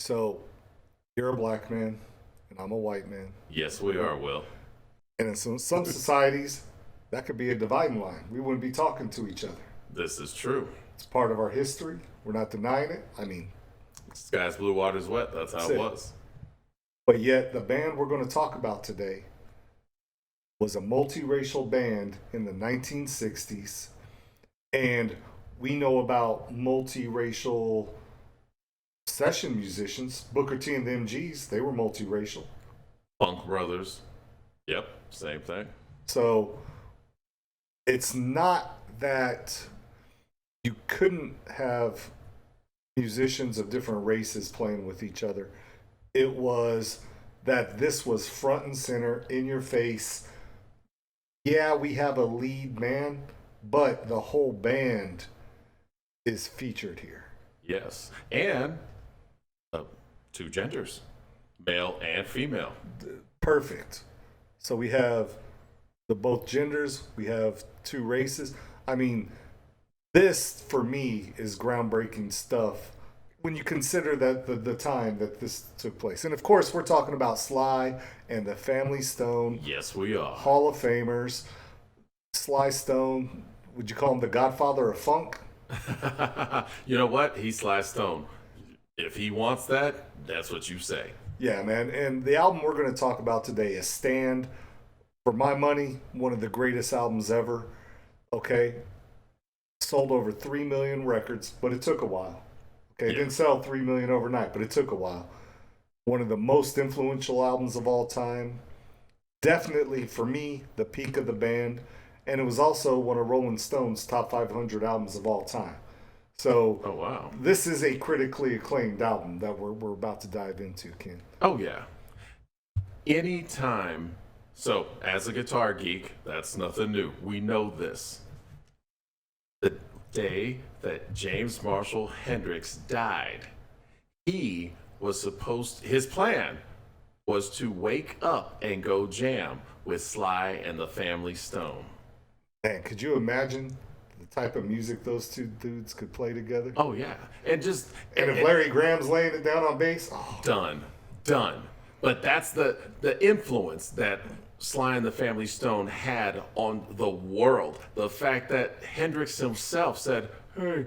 So you're a black man and I'm a white man. Yes, we are, Will. And in some societies, that could be a dividing line. We wouldn't be talking to each other. This is true. It's part of our history. We're not denying it. Skies blue, water's wet. That's how That's it it. was. But yet, the band we're going to talk about today was a multiracial band in the 1960s. And we know about multiracial session musicians. Booker T and the MGs, they were multiracial. Funk Brothers. Yep, same thing. So it's not that you couldn't have musicians of different races playing with each other. It was that this was front and center, in your face. Yeah, we have a lead man, but the whole band is featured here. Yes. And two genders, male and female. Perfect. So we have the both genders, we have two races. This for me is groundbreaking stuff when you consider that the time that this took place. And of course, we're talking about Sly and the Family Stone, Yes, we are. Hall of Famers. Sly Stone, would you call him the Godfather of Funk? You know what? He's Sly Stone. If he wants that, that's what you say. Yeah, man. And the album we're going to talk about today is Stand. For my money, one of the greatest albums ever. Okay. Sold over 3 million records, but it took a while. Okay. It didn't sell 3 million overnight, but it took a while. One of the most influential albums of all time. Definitely, for me, the peak of the band. And it was also one of Rolling Stone's top 500 albums of all time. So, Oh, wow. this is a critically acclaimed album that we're about to dive into, Ken. Oh, yeah. Anytime. So, as a guitar geek, that's nothing new. We know this. The day that James Marshall Hendrix died, he was his plan was to wake up and go jam with Sly and the Family Stone. Man, could you imagine the type of music those two dudes could play together? Oh, yeah. And And if Larry Graham's laying it down on bass, done. But that's the influence that Sly and the Family Stone had on the world. The fact that Hendrix himself said, "Hey,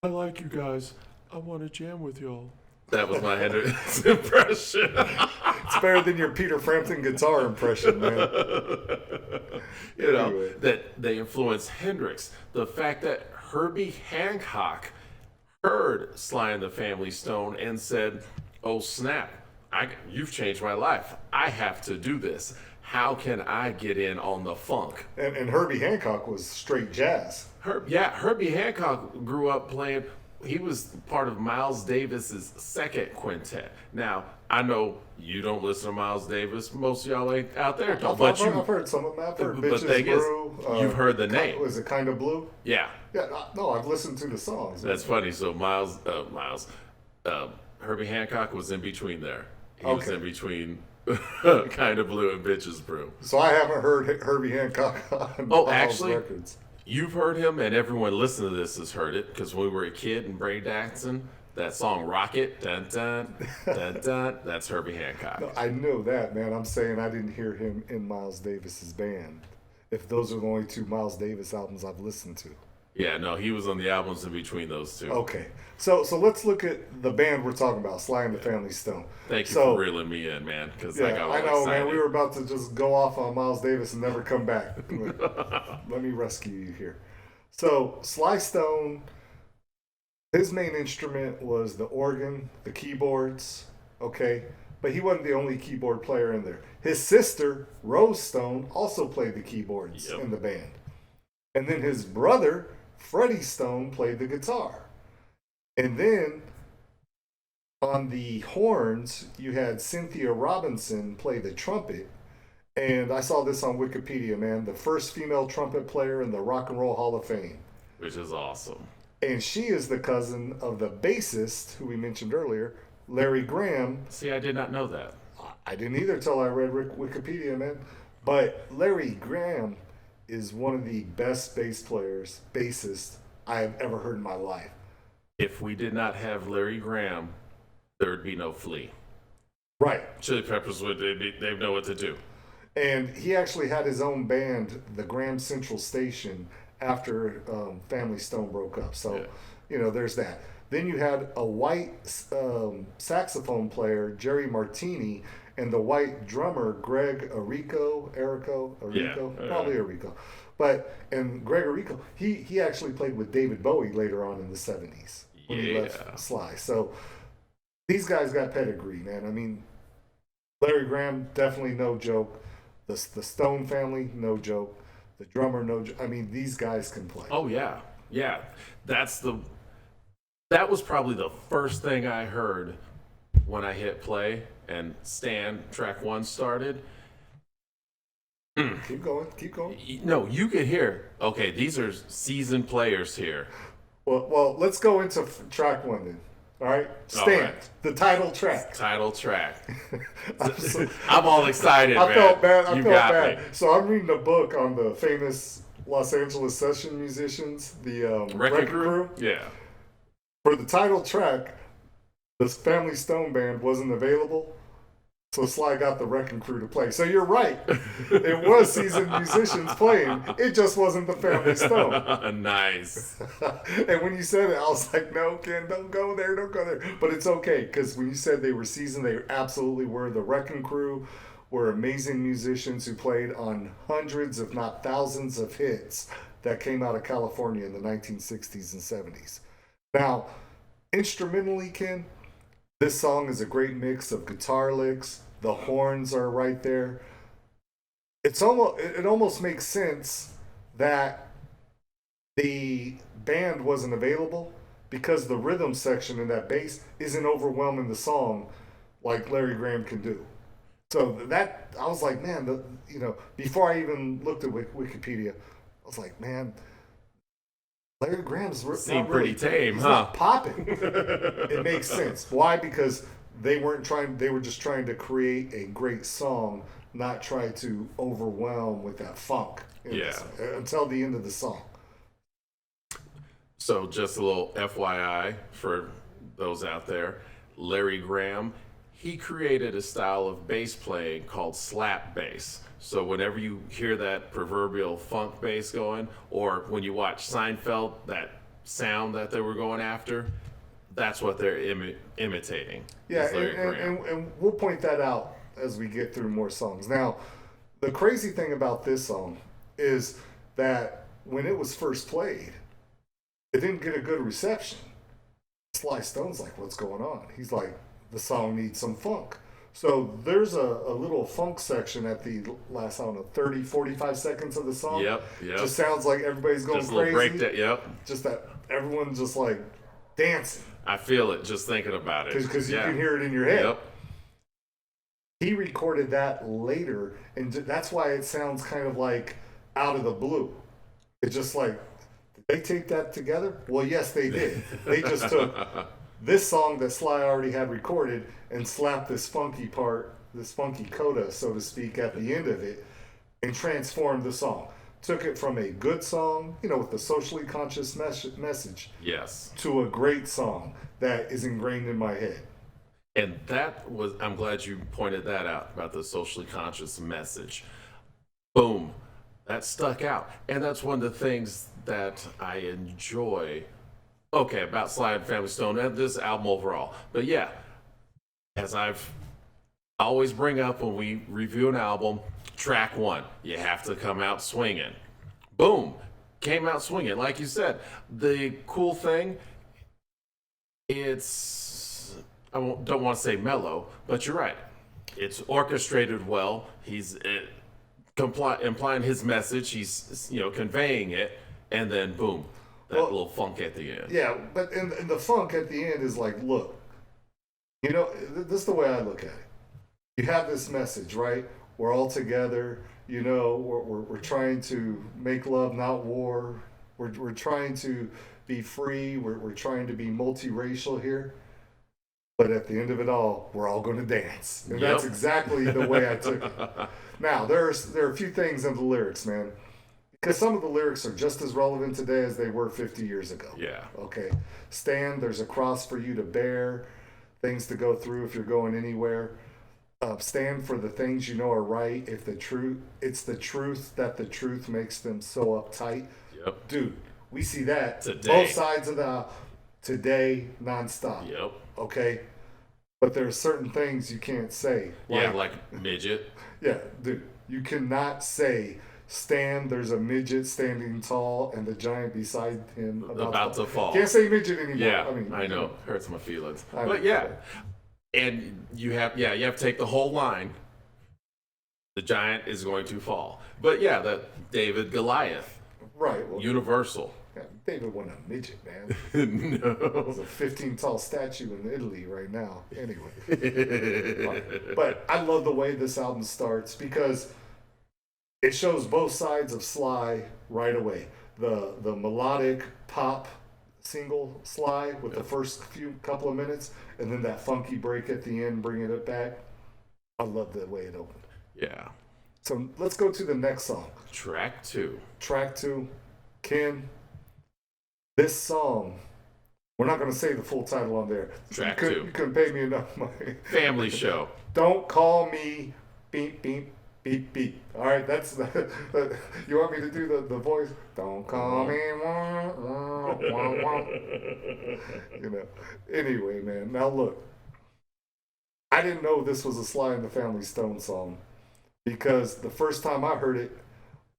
I like you guys. I want to jam with y'all." That was my Hendrix impression. it's better than your Peter Frampton guitar impression, man. Anyway. That they influenced Hendrix. The fact that Herbie Hancock heard Sly and the Family Stone and said, "Oh snap, you've changed my life. I have to do this. How can I get in on the funk?" And Herbie Hancock was straight jazz. Herbie Hancock grew up playing. He was part of Miles Davis's second quintet. Now, I know you don't listen to Miles Davis. Most of y'all ain't out there. I've heard some of them. I've heard But Bitches thing is, Brew. you've heard the name. Was it Kind of Blue? Yeah, Yeah, no, I've listened to the songs. that's funny. So Herbie Hancock was in between there. He was Okay. in between Kind of Blue and Bitches Brew. So I haven't heard Herbie Hancock on Oh, Miles actually? records. You've heard him, and everyone listening to this has heard it, because when we were a kid and breakdancing, that song "Rocket," dun dun dun dun, that's Herbie Hancock. No, I know that, man. I'm saying I didn't hear him in Miles Davis's band. If those are the only two Miles Davis albums I've listened to. Yeah, no, he was on the albums in between those two. Okay, so let's look at the band we're talking about, Sly and the Family Stone. Thank you So- for reeling me in, man, because Yeah, I got all I know, excited. man. We were about to just go off on Miles Davis and never come back. Let me rescue you here. So Sly Stone, his main instrument was the organ, the keyboards, okay? But he wasn't the only keyboard player in there. His sister, Rose Stone, also played the keyboards Yep. in the band. And then his brother, Freddie Stone, played the guitar. And then on the horns, you had Cynthia Robinson play the trumpet. And I saw this on Wikipedia, man. The first female trumpet player in the Rock and Roll Hall of Fame. Which is awesome. And she is the cousin of the bassist, who we mentioned earlier, Larry Graham. See, I did not know that. I didn't either till I read Wikipedia, man. But Larry Graham is one of the best bassists I have ever heard in my life. If we did not have Larry Graham, there would be no Flea. Right. Chili Peppers they'd know what to do. And he actually had his own band, the Graham Central Station, after Family Stone broke up. So, there's that. Then you had a white saxophone player, Jerry Martini, and the white drummer, Greg Arico, probably Arico. And Greg Arico, he actually played with David Bowie later on in the 70s when he left Sly. So these guys got pedigree, man. I mean, Larry Graham, definitely no joke. The Stone family, no joke. The drummer, no joke. I mean, these guys can play. Oh, yeah. Yeah. That was probably the first thing I heard when I hit play and Stan track 1 started. Keep going. No, you could hear, okay, these are seasoned players here. Well, let's go into track 1 then. All right? Stan, the title track. I'm all excited, man. I felt bad. You got bad. me. So I'm reading a book on the famous Los Angeles session musicians, the Wrecking Crew. Yeah. For the title track, the Family Stone band wasn't available, so Sly got the Wrecking Crew to play. So you're right. It was seasoned musicians playing. It just wasn't the Family Stone. Nice. And when you said it, I was like, no, Ken, don't go there. But it's okay, because when you said they were seasoned, they absolutely were. The Wrecking Crew were amazing musicians who played on hundreds, if not thousands, of hits that came out of California in the 1960s and 70s. Now, instrumentally, Ken, this song is a great mix of guitar licks. The horns are right there. It almost makes sense that the band wasn't available because the rhythm section in that bass isn't overwhelming the song like Larry Graham can do. So that I was like, man, before I even looked at Wikipedia, I was like, man, Larry Graham's seemed pretty tame, he's huh? Not popping. It makes sense. Why? Because they were just trying to create a great song, not try to overwhelm with that funk. Until the end of the song. So just a little FYI for those out there, Larry Graham, he created a style of bass playing called slap bass. So whenever you hear that proverbial funk bass going, or when you watch Seinfeld, that sound that they were going after, that's what they're imitating. Yeah, and we'll point that out as we get through more songs. Now, the crazy thing about this song is that when it was first played, it didn't get a good reception. Sly Stone's like, what's going on? He's like, the song needs some funk. So there's a little funk section at the last, 30, 45 seconds of the song. Yep. Just sounds like everybody's going just crazy. A little break yep. Just that everyone's just like dancing. I feel it just thinking about it. Because you can hear it in your head. Yep. He recorded that later, and that's why it sounds kind of like out of the blue. It's just like, did they tape that together? Well, yes, they did. They just took this song that Sly already had recorded and slapped this funky part, this funky coda, so to speak, at the end of it, and transformed the song. Took it from a good song, with a socially conscious message, yes, to a great song that is ingrained in my head. And I'm glad you pointed that out about the socially conscious message. Boom. That stuck out. And that's one of the things that I enjoy. Okay, about Sly and Family Stone and this album overall. But yeah, as I've always bring up when we review an album, track 1, you have to come out swinging. Boom. Came out swinging. Like you said, the cool thing, don't want to say mellow, but you're right. It's orchestrated well. He's implying his message. He's conveying it, and then boom, little funk at the end. Yeah, but and the funk at the end is like, look, this is the way I look at it. You have this message, right? We're all together. We're trying to make love, not war. We're trying to be free. We're trying to be multiracial here. But at the end of it all, we're all going to dance. And that's exactly the way I took it. Now, there are a few things in the lyrics, man. Because some of the lyrics are just as relevant today as they were 50 years ago. Yeah. Okay. Stand, there's a cross for you to bear. things to go through if you're going anywhere. Stand for the things you know are right. If it's the truth that the truth makes them so uptight. Yep. Dude, we see that Today. both sides of the today nonstop. Yep. Okay, but there are certain things you can't say. Yeah, like midget. Yeah, dude, you cannot say stand. There's a midget standing tall, and the giant beside him About to fall. Can't say midget anymore. Yeah, I mean, I know. Hurts my feelings. I But know. yeah. And you have to take the whole line. The giant is going to fall. But yeah, the David Goliath. Right. Well, Universal. yeah, David wasn't a midget, man. It No. was a 15 tall statue in Italy right now. Anyway. But I love the way this album starts because it shows both sides of Sly right away. The melodic pop single Sly with the first couple of minutes, and then that funky break at the end, bringing it back. I love the way it opened. Yeah. So let's go to the next song. Track 2. Track 2. Ken, this song, we're not going to say the full title on there. Track you 2. You couldn't pay me enough money. Family Show. Don't call me beep, beep, beep, beep. All right, that's you want me to do the voice? Don't call me. Wah, wah, wah, wah. You know. Anyway, man. Now look, I didn't know this was a Sly and the Family Stone song because the first time I heard it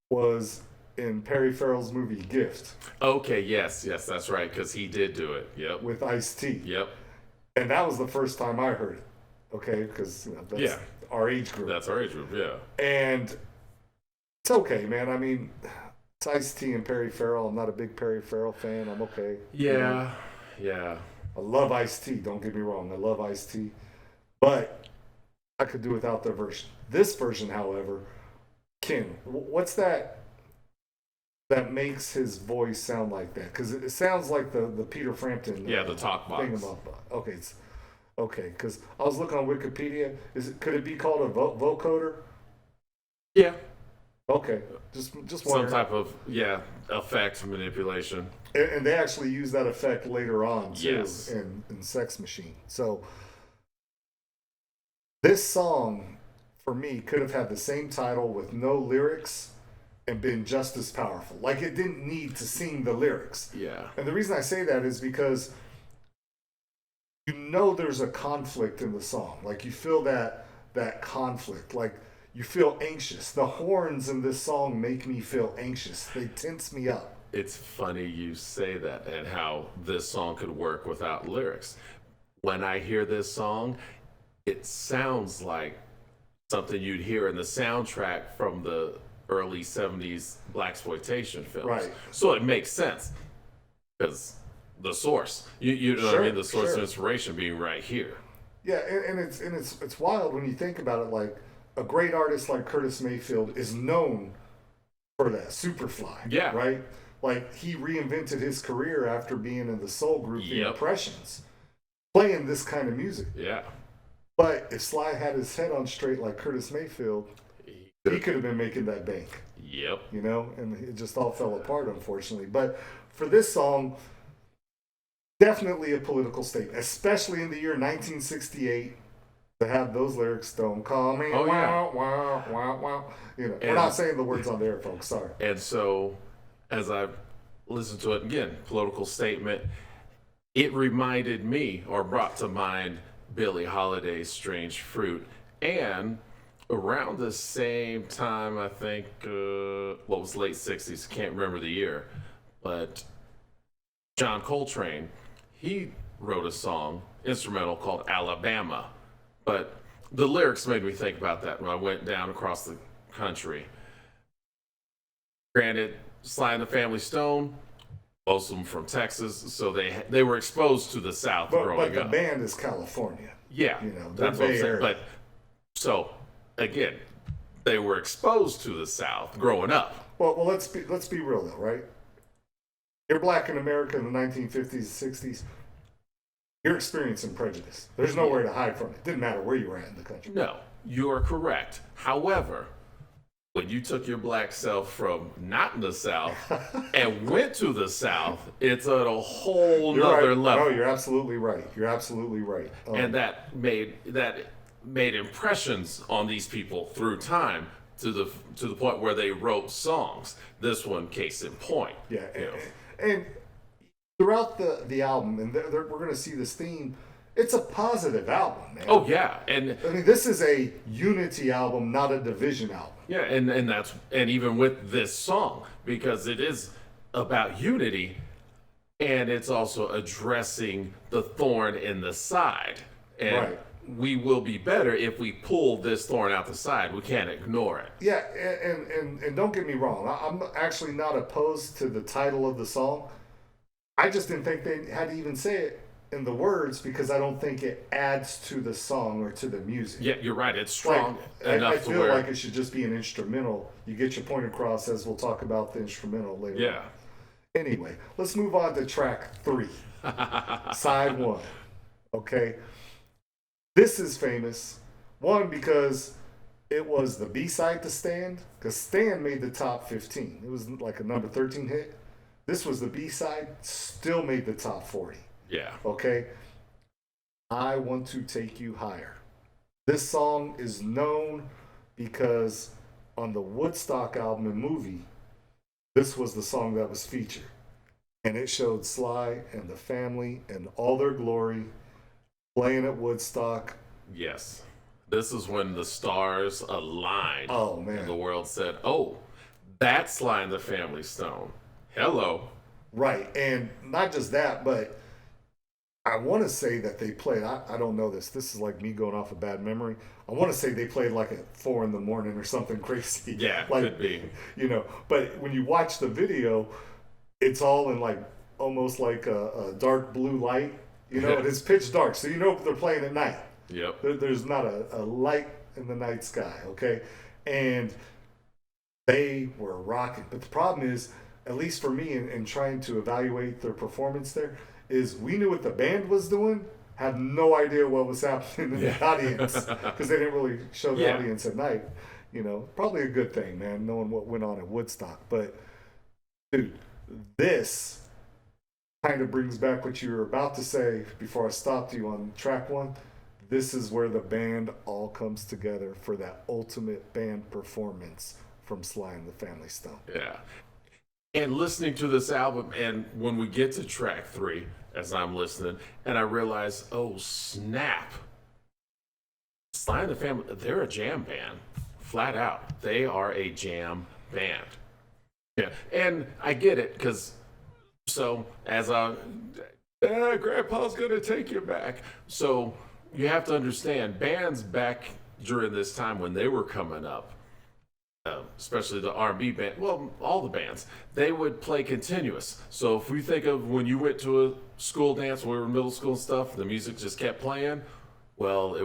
was in Perry Farrell's movie Gift. Okay, yes, that's right, because he did do it. Yep. With Ice-T. Yep. And that was the first time I heard it. Okay, because that's our age group. That's our age group, yeah. And it's okay, man. I mean, it's Ice-T and Perry Farrell. I'm not a big Perry Farrell fan. I'm okay. Yeah, yeah. I love Ice-T. Don't get me wrong. I love Ice-T. But I could do without their version. This version, however, Ken, what's that makes his voice sound like that? Because it sounds like the Peter Frampton. Yeah, the talk box. Okay, okay. Because I was looking on Wikipedia. Could it be called a vocoder? Yeah. Okay, just Some wondering. type of effect manipulation. And they actually use that effect later on too Yes. in Sex Machine. So this song for me could have had the same title with no lyrics and been just as powerful. Like it didn't need to sing the lyrics. Yeah. And the reason I say that is because you know there's a conflict in the song. Like you feel that conflict. Like you feel anxious. The horns in this song make me feel anxious. They tense me up. It's funny you say that and how this song could work without lyrics. When I hear this song, it sounds like something you'd hear in the soundtrack from the early 70s blaxploitation films. Right. So it makes sense because the source, you know what I mean? The source of inspiration being right here. Yeah, and it's wild when you think about it. Like a great artist like Curtis Mayfield is known for that Superfly. Yeah. Right. Like he reinvented his career after being in the soul group The Impressions, playing this kind of music. Yeah. But if Sly had his head on straight like Curtis Mayfield, he could have been making that bank. Yep. You know, and it just all fell apart, unfortunately. But for this song, definitely a political statement, especially in the year 1968, to have those lyrics, don't call me, wow, wow, wow, wow. You know, we're not saying the words on there, folks, sorry. And so, as I listened to it again, political statement, it reminded me or brought to mind Billie Holiday's Strange Fruit. And around the same time, I think, what was late 60s, can't remember the year, but John Coltrane, he wrote a song, instrumental, called Alabama. But the lyrics made me think about that when I went down across the country. Granted, Sly and the Family Stone, most of them from Texas, so they were exposed to the South growing but the up. band is California. Yeah, you know, that's what I'm saying. But so again, they were exposed to the South growing up. Well, let's be real though, right? You're black in America in the 1950s and 60s. You're experiencing prejudice. There's nowhere to hide from it. Didn't matter where you were at in the country. No, you're correct. However, when you took your black self from not in the South and went to the South, it's at a whole nother level. No, you're absolutely right. You're absolutely right. And that made impressions on these people through time to the point where they wrote songs. This one, case in point. Yeah, and throughout the album, and we're going to see this theme. It's a positive album, man. Oh yeah, and I mean, this is a unity album, not a division album. yeah, and even with this song, because it is about unity, and it's also addressing the thorn in the side. And Right. we will be better if we pull this thorn out the side. We can't ignore it. Yeah, and don't get me wrong. I'm actually not opposed to the title of the song. I just didn't think they had to even say it in the words because I don't think it adds to the song or to the music. Yeah, you're right. It's strong Like, enough I to feel where. like it should just be an instrumental. You get your point across, as we'll talk about the instrumental later. Yeah. Anyway, let's move on to track 3, side 1. Okay. This is famous. One, because it was the B-side to Stand, because Stand made the top 15. It was like a number 13 hit. This was the B-side, still made the top 40. Yeah. Okay? I Want to Take You Higher. This song is known because on the Woodstock album and movie, this was the song that was featured. And it showed Sly and the family in all their glory playing at Woodstock. Yes. This is when the stars aligned. Oh, man. And the world said, oh, that's Sly and the Family Stone. Hello. Right. And not just that, but I want to say that they played, I don't know this. This is like me going off a bad memory. I want to say they played like at 4 a.m. or something crazy. Yeah, like, could be. You know, but when you watch the video, it's all in like almost like a dark blue light. You know, and it's pitch dark. So you know they're playing at night. Yep. There's not a light in the night sky, okay? And they were rocking. But the problem is, at least for me in trying to evaluate their performance there, is we knew what the band was doing, had no idea what was happening in the audience because they didn't really show the audience at night. You know, probably a good thing, man, knowing what went on at Woodstock. But, dude, this kind of brings back what you were about to say before I stopped you on track 1. This is where the band all comes together for that ultimate band performance from Sly and the Family Stone. Yeah. And listening to this album, and when we get to track 3, as I'm listening, and I realize, oh, snap. Sly and the Family, they're a jam band. Flat out. They are a jam band. Yeah. And I get it, because, so, as Grandpa's going to take you back. So, you have to understand, bands back during this time when they were coming up, especially the R&B band, well, all the bands, they would play continuous. So if we think of when you went to a school dance, when we were in middle school and stuff, the music just kept playing. Well,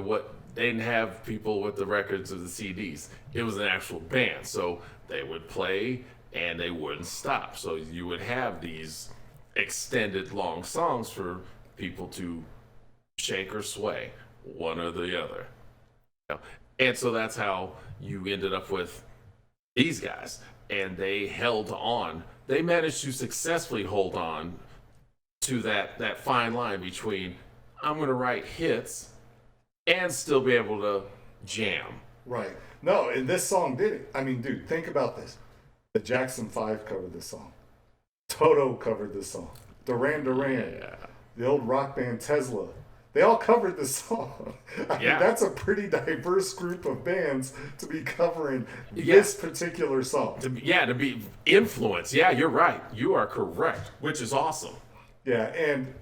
they didn't have people with the records or the CDs. It was an actual band. So they would play and they wouldn't stop. So you would have these extended long songs for people to shake or sway, one or the other. And so that's how you ended up with these guys, and they held on. They managed to successfully hold on to that fine line between I'm going to write hits and still be able to jam. Right. No, and this song did it. I mean, dude, think about this. The Jackson 5 covered this song. Toto covered this song. Duran Duran. Yeah. The old rock band Tesla. They all covered this song. I mean, that's a pretty diverse group of bands to be covering this particular song. To be influenced. Yeah, you're right. You are correct, which is awesome. Yeah, and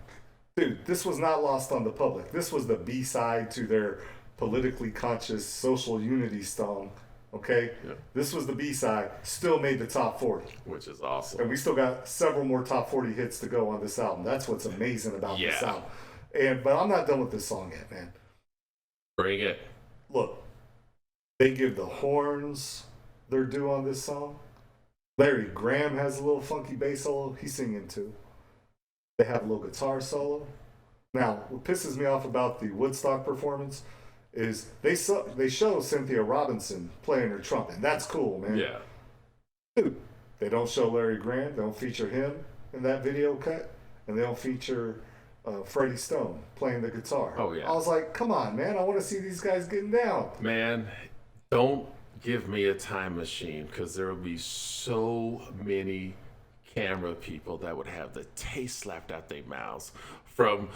dude, this was not lost on the public. This was the B-side to their politically conscious social unity song. Okay? Yep. This was the B-side, still made the top 40. Which is awesome. And we still got several more top 40 hits to go on this album. That's what's amazing about this album. But I'm not done with this song yet, man. Bring it. Look, they give the horns their due on this song. Larry Graham has a little funky bass solo. He's singing too. They have a little guitar solo. Now, what pisses me off about the Woodstock performance is they show Cynthia Robinson playing her trumpet. That's cool, man. Yeah. Dude, they don't show Larry Grant. They don't feature him in that video cut, and they don't feature Freddie Stone playing the guitar. Oh, yeah. I was like, come on, man. I want to see these guys getting down. Man, don't give me a time machine, because there will be so many camera people that would have the taste slapped out their mouths from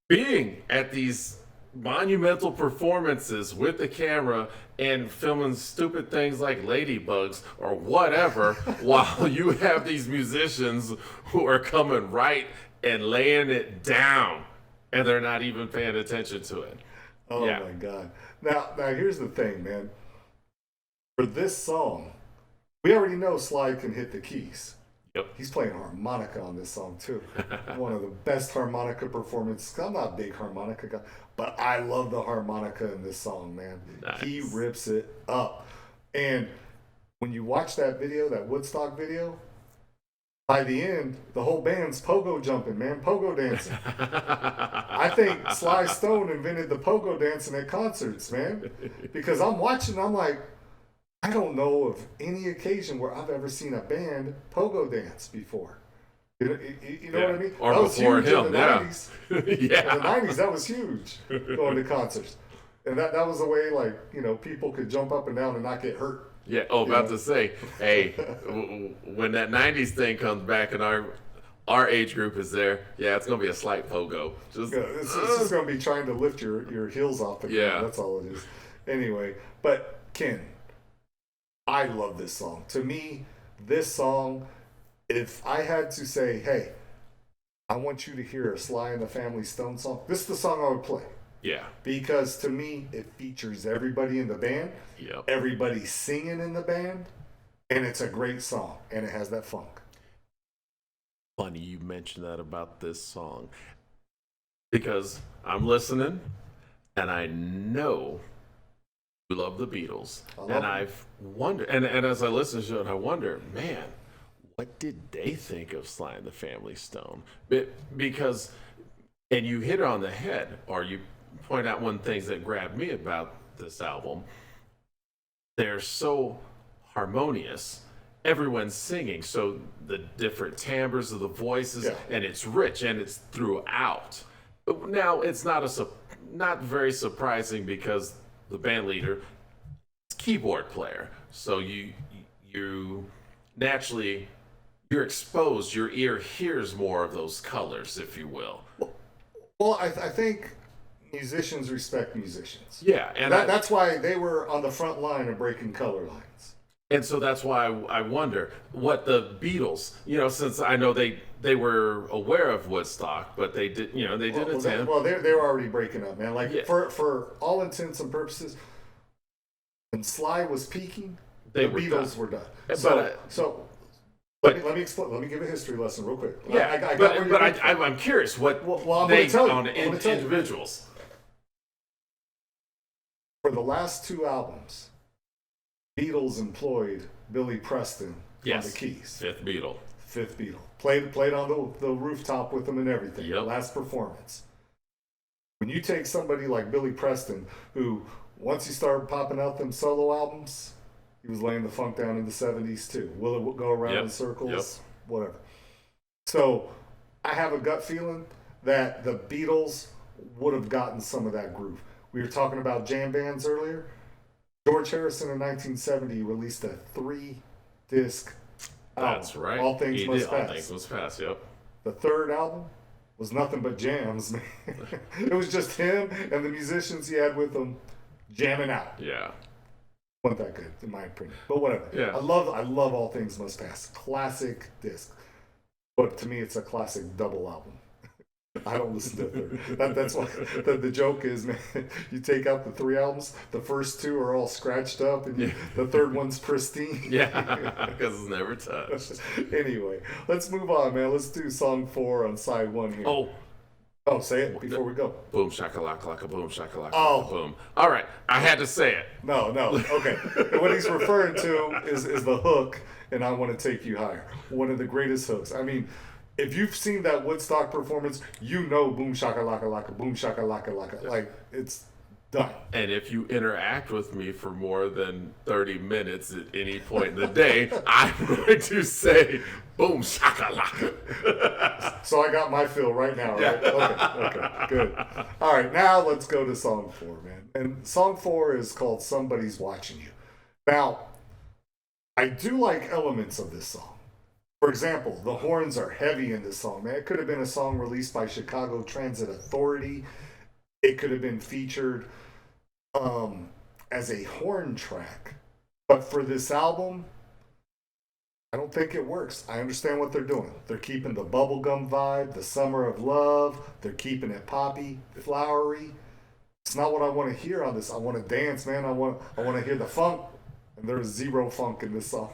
being at these monumental performances with the camera and filming stupid things like ladybugs or whatever while you have these musicians who are coming right and laying it down, and they're not even paying attention to it. Oh Yeah. my God. Now here's the thing, man. For this song, we already know Sly can hit the keys. Yep. He's playing harmonica on this song too. One of the best harmonica performances. I'm not a big harmonica guy, but I love the harmonica in this song, man. Nice. He rips it up. And when you watch that video, that Woodstock video, by the end, the whole band's pogo jumping, man, pogo dancing. I think Sly Stone invented the pogo dancing at concerts, man. Because I'm watching, I'm like, I don't know of any occasion where I've ever seen a band pogo dance before. You know what I mean? Or that was before huge him, in the yeah. 90s. Yeah. In the 90s, that was huge, going to concerts. And that was the way, like, people could jump up and down and not get hurt. Yeah. Oh, about to say, hey, when that '90s thing comes back and our age group is there, yeah, it's gonna be a slight pogo. Just It's just going to be trying to lift your heels off the ground. Yeah. That's all it is. Anyway, but Ken, I love this song. To me, this song, if I had to say, hey, I want you to hear a Sly and the Family Stone song, this is the song I would play. yeah. Because to me, it features everybody in the band, Yep. everybody singing in the band, and it's a great song, and it has that funk. Funny you mentioned that about this song, because I'm listening and I know you love the Beatles, I love and them. I've wondered, and as I listen to it, I wonder, man, what did they think of Sly and the Family Stone? Because, and you hit it on the head, or you point out one of the things that grabbed me about this album. They're so harmonious. Everyone's singing, so the different timbres of the voices, Yeah. and it's rich and it's throughout. But now it's not very surprising, because the band leader is a keyboard player, so you naturally you're exposed. Your ear hears more of those colors, if you will. Well, I think musicians respect musicians. Yeah, and That's why they were on the front line of breaking color lines. And so that's why I wonder what the Beatles, since I know they were aware of Woodstock, but they did, they did attend. They were already breaking up, man. Like, Yeah. for all intents and purposes, when Sly was peaking, They the were Beatles done. were done. But, Let me explain. Let me give a history lesson real quick. yeah, I got where you're coming from. I'm curious what Well, I'm they gonna tell you. on I'm gonna tell you. individuals. For the last two albums, Beatles employed Billy Preston Yes. on the keys. Fifth Beatle. Fifth Beatle. Played on the rooftop with them and everything. Yep. Last performance. When you take somebody like Billy Preston, who once he started popping out them solo albums, he was laying the funk down in the 70s too. Will it go around Yep. in circles? Yep. Whatever. So I have a gut feeling that the Beatles would have gotten some of that groove. We were talking about jam bands earlier. George Harrison in 1970 released a 3-disc album. That's right. All Things He Must did. Pass. All Things Must Pass. Yep. The third album was nothing but jams, man. It was just him and the musicians he had with him jamming out. Yeah. Wasn't that good, in my opinion. But whatever. Yeah. I love All Things Must Pass. Classic disc. But to me, it's a classic double album. I don't listen to the third. That's why the joke is, man, you take out the 3 albums, the first 2 are all scratched up, and the third one's pristine. Yeah. Because it's never touched. Anyway, let's move on, man. Let's do song 4 on side 1 here. Oh, say it before we go. Boom shakalaka laka boom shakalaka Oh. boom. All right, I had to say it. No. Okay. What he's referring to is the hook, and I Want to Take You Higher. One of the greatest hooks. I mean, if you've seen that Woodstock performance, you know boom shakalaka laka, boom shakalaka laka. Like, it's Done. And if you interact with me for more than 30 minutes at any point in the day, I'm going to say, boom, shakalaka. So I got my fill right now, right? Okay, good. All right, now let's go to song 4, man. And song 4 is called Somebody's Watching You. Now, I do like elements of this song. For example, the horns are heavy in this song, man. It could have been a song released by Chicago Transit Authority. It could have been featured as a horn track. But for this album, I don't think it works. I understand what they're doing. They're keeping the bubblegum vibe, the summer of love. They're keeping it poppy, flowery. It's not what I want to hear on this. I want to dance, man. I want to hear the funk. And there's zero funk in this song.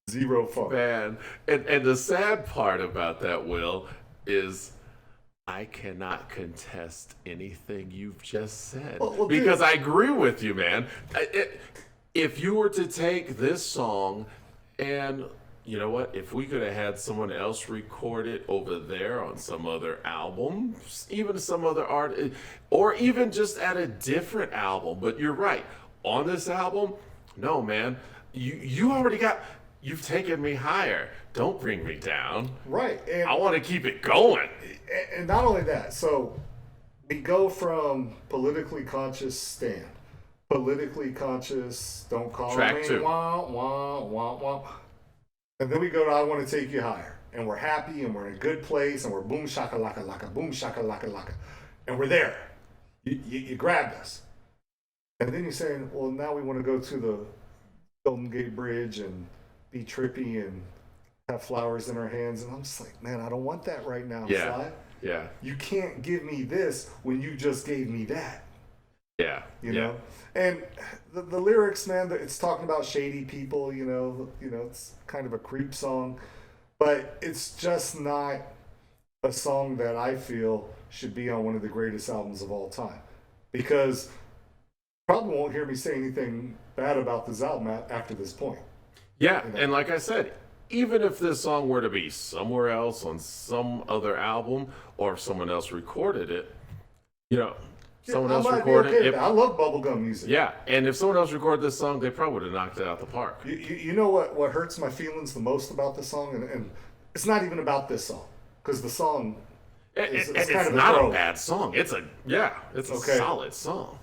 Zero funk. Man, and the sad part about that, Will, is I cannot contest anything you've just said. Well, because dude, I agree with you, man. If you were to take this song and, you know what, if we could have had someone else record it over there on some other album, even some other art, or even just at a different album, but you're right. On this album, no, man, you already got... You've taken me higher. Don't bring me down. Right. And I want to keep it going. And not only that, so we go from politically conscious stand, politically conscious, don't call Track me, 2. wah, wah, wah, wah. And then we go to I Want to Take You Higher. And we're happy and we're in a good place and we're boom shaka laka laka, boom shaka laka laka. And we're there. You grabbed us. And then you're saying, well, now we want to go to the Golden Gate Bridge and be trippy and have flowers in our hands. And I'm just like, man, I don't want that right now, Sly. Yeah. You can't give me this when you just gave me that. Yeah. You know? And the lyrics, man, it's talking about shady people, you know, it's kind of a creep song. But it's just not a song that I feel should be on one of the greatest albums of all time. Because probably won't hear me say anything bad about this album after this point. Yeah, You know? and like I said, even if this song were to be somewhere else on some other album, or if someone else recorded it, you know, someone else recorded it. I love bubblegum music. Yeah, and if someone else recorded this song, they probably would have knocked it out the park. You know what hurts my feelings the most about this song? And it's not even about this song. Because the song is It's kind of not a a bad song. It's a Okay. solid song.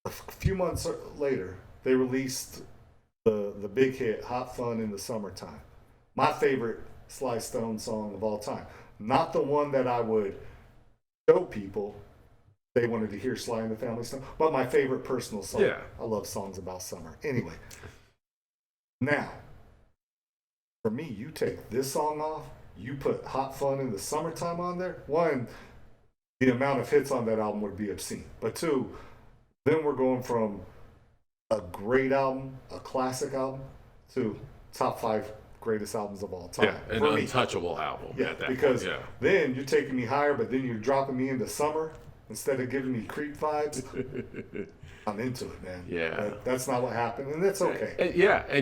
A few months later, they released the big hit, Hot Fun in the Summertime. My favorite Sly Stone song of all time. Not the one that I would show people they wanted to hear Sly and the Family Stone, but my favorite personal song. Yeah. I love songs about summer. Anyway, now, for me, you take this song off, you put Hot Fun in the Summertime on there. One, the amount of hits on that album would be obscene. But two, then we're going from a great album, a classic album, to top 5 greatest albums of all time. Yeah, an for me. untouchable album. Yeah, at that because point. then you're taking me higher, but then you're dropping me into summer instead of giving me creep vibes. I'm into it, man. Yeah. But that's not what happened, and that's okay. And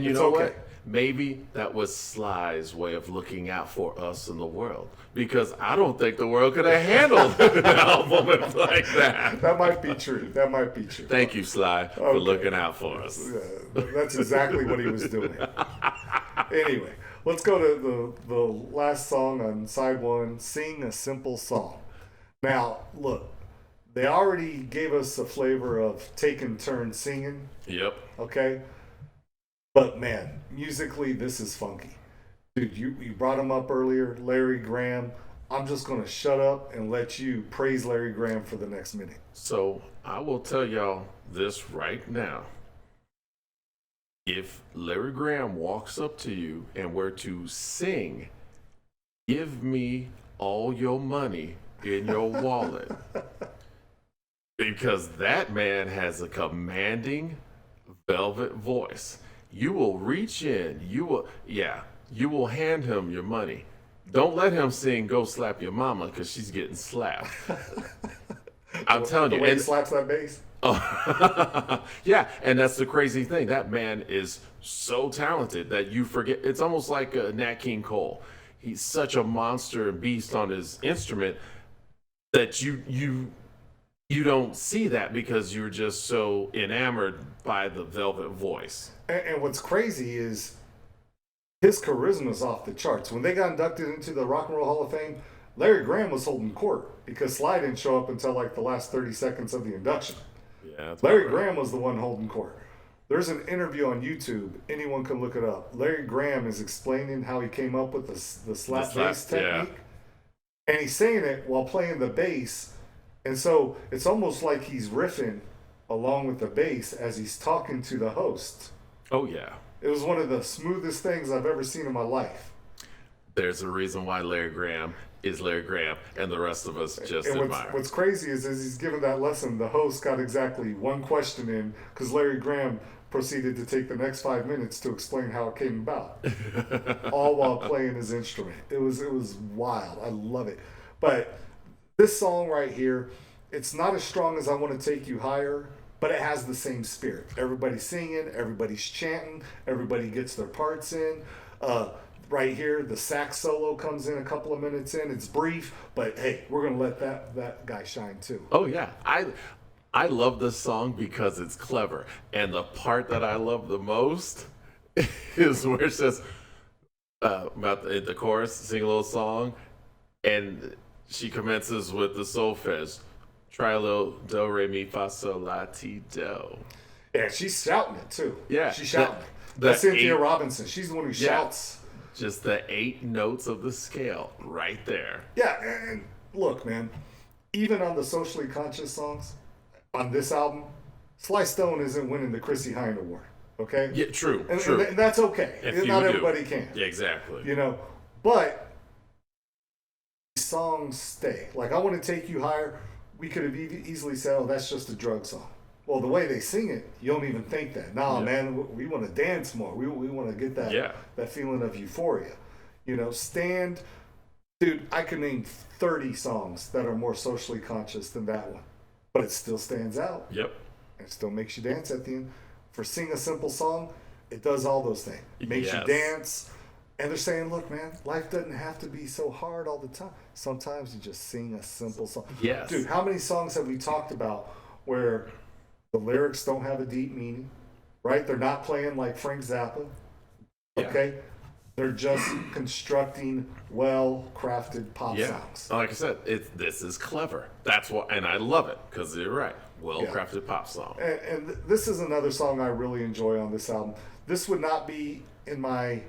you It's know okay. what? Maybe that was Sly's way of looking out for us in the world, because I don't think the world could have handled an album like that. That might be true. That might be true. Thank you, Sly, for Okay. looking out for us. That's exactly what he was doing. Anyway, let's go to the last song on side 1, Sing a Simple Song. Now, look, they already gave us a flavor of taking turns singing, Yep. okay? But man, musically, this is funky. Dude, you brought him up earlier, Larry Graham. I'm just going to shut up and let you praise Larry Graham for the next minute. So I will tell y'all this right now. If Larry Graham walks up to you and were to sing, "Give me all your money in your wallet," because that man has a commanding velvet voice. You will reach in, you will hand him your money. Don't let him sing "Go Slap Your Mama" because she's getting slapped. I'm telling The you. way he And, slaps that bass. yeah, and that's the crazy thing. That man is so talented that you forget. It's almost like Nat King Cole. He's such a monster and beast on his instrument that you you don't see that because you're just so enamored by the velvet voice. And what's crazy is his charisma's off the charts. When they got inducted into the Rock and Roll Hall of Fame, Larry Graham was holding court because Sly didn't show up until like the last 30 seconds of the induction. Yeah, that's Larry right. Graham was the one holding court. There's an interview on YouTube. Anyone can look it up. Larry Graham is explaining how he came up with the slap bass technique. And he's saying it while playing the bass. And so it's almost like he's riffing along with the bass as he's talking to the host. Oh, yeah. It was one of the smoothest things I've ever seen in my life. There's a reason why Larry Graham is Larry Graham, and the rest of us just And admire. what's crazy is as he's giving that lesson, the host got exactly one question in because Larry Graham proceeded to take the next 5 minutes to explain how it came about, all while playing his instrument. It was wild. I love it. But this song right here, it's not as strong as I Want to Take You Higher, but it has the same spirit. Everybody's singing, everybody's chanting, everybody gets their parts in. Right here, the sax solo comes in a couple of minutes in. It's brief, but hey, we're gonna let that guy shine too. Oh, yeah. I love this song because it's clever. And the part that I love the most is where it says about the chorus, sing a little song, and she commences with the solfege. Try a little do, re, mi, fa, sol, la, ti, do. Yeah, she's shouting it too. Yeah. She's shouting it. the That's Cynthia eight- Robinson. She's the one who shouts. Just the 8 notes of the scale right there. Yeah, and look, man, even on the socially conscious songs on this album, Sly Stone isn't winning the Chrissy Hynde Award. Okay? Yeah, true, And, true. and that's okay. If Not you do. everybody can. Yeah, exactly. You know, but songs stay. Like I Want to Take You Higher, we could have easily said, oh, that's just a drug song. Well, the way they sing it, you don't even think that. Nah, Yeah. man, we want to dance more. We want to get that feeling of euphoria. You know, Stand, dude, I could name 30 songs that are more socially conscious than that one. But it still stands out. Yep. It still makes you dance at the end. For Sing a Simple Song, it does all those things. It makes you Yes. dance. And they're saying, look, man, life doesn't have to be so hard all the time. Sometimes you just sing a simple song. Yes. Dude, how many songs have we talked about where the lyrics don't have a deep meaning, right? They're not playing like Frank Zappa, Yeah. okay? They're just constructing well-crafted pop Yeah. songs. Like I said, this is clever. That's what, and I love it because you're right. Well-crafted pop song. And this is another song I really enjoy on this album. This would not be in my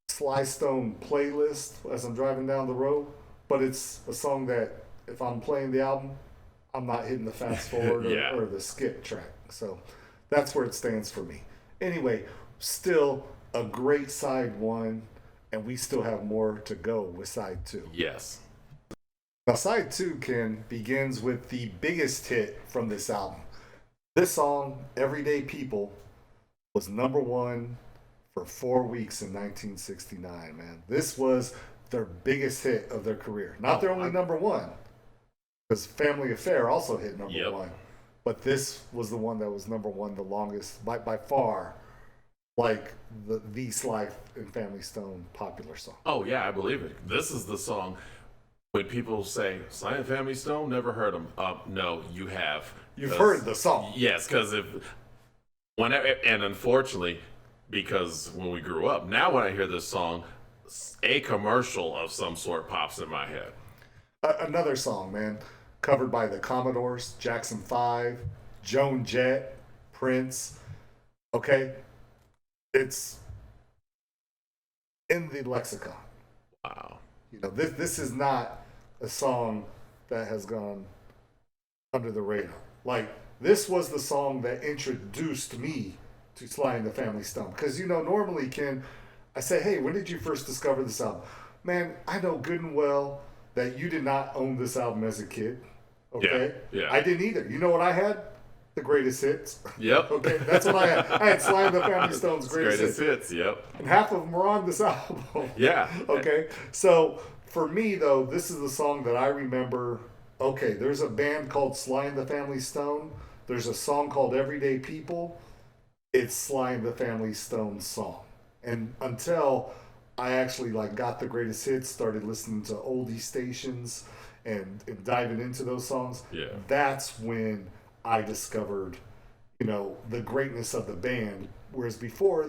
Sly Stone playlist as I'm driving down the road, but it's a song that if I'm playing the album, I'm not hitting the fast forward Yeah. or the skip track. So that's where it stands for me. Anyway, still a great side one, and we still have more to go with side two. Yes. Now, side two, Ken, begins with the biggest hit from this album. This song, Everyday People, was number one for 4 weeks in 1969, man. This was their biggest hit of their career. Not their only number one, because Family Affair also hit number Yep. one. But this was the one that was number one the longest, by far, like the Sly and Family Stone popular song. Oh, yeah, I believe it. This is the song when people say, Sly and Family Stone, never heard them. No, you have. You've 'Cause- heard the song. Yes, because and unfortunately, because when we grew up, now when I hear this song, a commercial of some sort pops in my head. Another song, man, covered by the Commodores, Jackson 5, Joan Jett, Prince. Okay? It's in the lexicon. Wow. You know, this is not a song that has gone under the radar. Like, this was the song that introduced me to Sly and the Family Stone. Because, you know, normally, Ken, I say, hey, when did you first discover this album? Man, I know good and well that you did not own this album as a kid. Okay? Yeah. I didn't either. You know what I had? The greatest hits. Yep. Okay, that's what I had. I had Sly and the Family Stone's greatest hits. hits. Yep. And half of them were on this album. Yeah. Okay, so for me though, this is the song that I remember. Okay, there's a band called Sly and the Family Stone. There's a song called Everyday People. It's Sly and the Family Stone song. And until I actually like got the greatest hits, started listening to oldie stations, and diving into those songs, Yeah. that's when I discovered, the greatness of the band. Whereas before,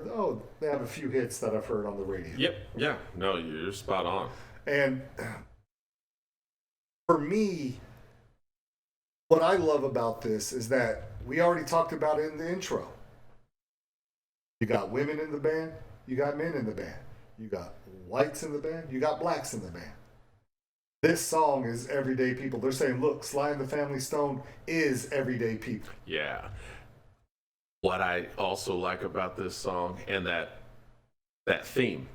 they have a few hits that I've heard on the radio. Yep. Yeah. No, you're spot on. And for me, what I love about this is that we already talked about it in the intro. You got women in the band, you got men in the band, you got whites in the band, you got blacks in the band. This song is everyday people. They're saying, look, Sly and the Family Stone is everyday people. Yeah. What I also like about this song and that theme,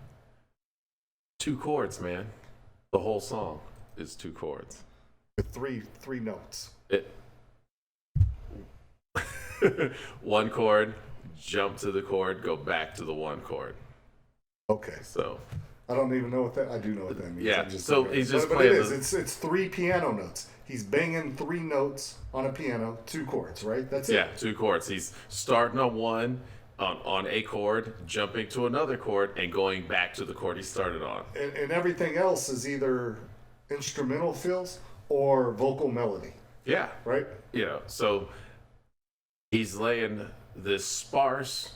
2 chords, man. The whole song is 2 chords. With three notes. It 1 chord, jump to the chord, go back to the 1 chord. Okay. So I don't even know what that. I do know what that means. yeah. So he's just but playing. It is. It's 3 piano notes. He's banging 3 notes on a piano, 2 chords, right? That's it. Yeah, 2 chords. He's starting on one on a chord, jumping to another chord, and going back to the chord he started on. And everything else is either instrumental fills or vocal melody. Yeah. Right? So he's laying this sparse